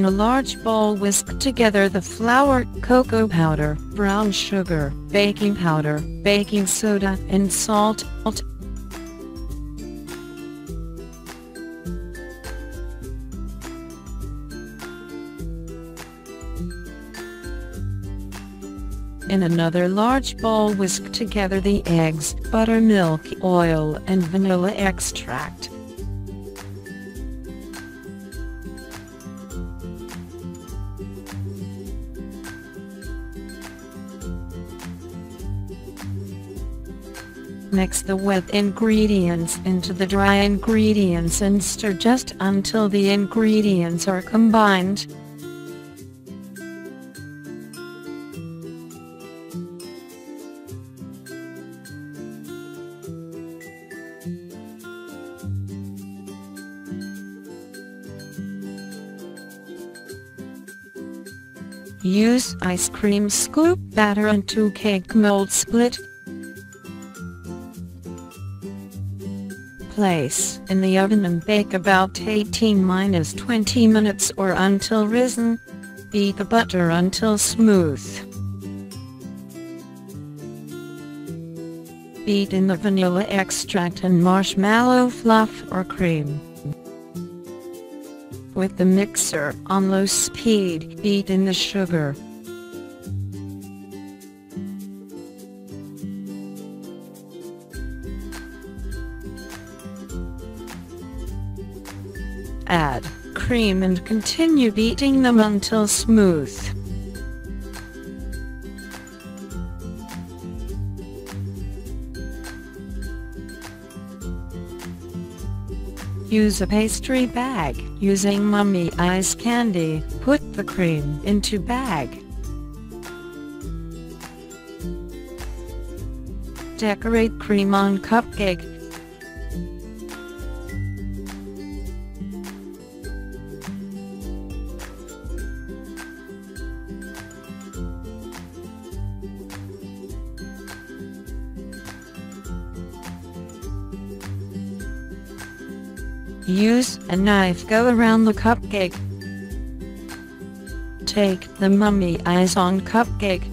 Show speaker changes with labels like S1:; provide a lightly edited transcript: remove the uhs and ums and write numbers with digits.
S1: In a large bowl, whisk together the flour, cocoa powder, brown sugar, baking powder, baking soda, and salt. In another large bowl, whisk together the eggs, buttermilk, oil, and vanilla extract. Mix the wet ingredients into the dry ingredients and stir just until the ingredients are combined. Use ice cream scoop batter and 2 cake mold split. Place in the oven and bake about 18–20 minutes or until risen. Beat the butter until smooth. Beat in the vanilla extract and marshmallow fluff or cream. With the mixer on low speed, beat in the sugar. Add cream and continue beating them until smooth. Use a pastry bag. Using Mummy Ice candy, put the cream into bag. Decorate cream on cupcake. Use a knife, go around the cupcake. Take the Mummy Eyes on cupcake,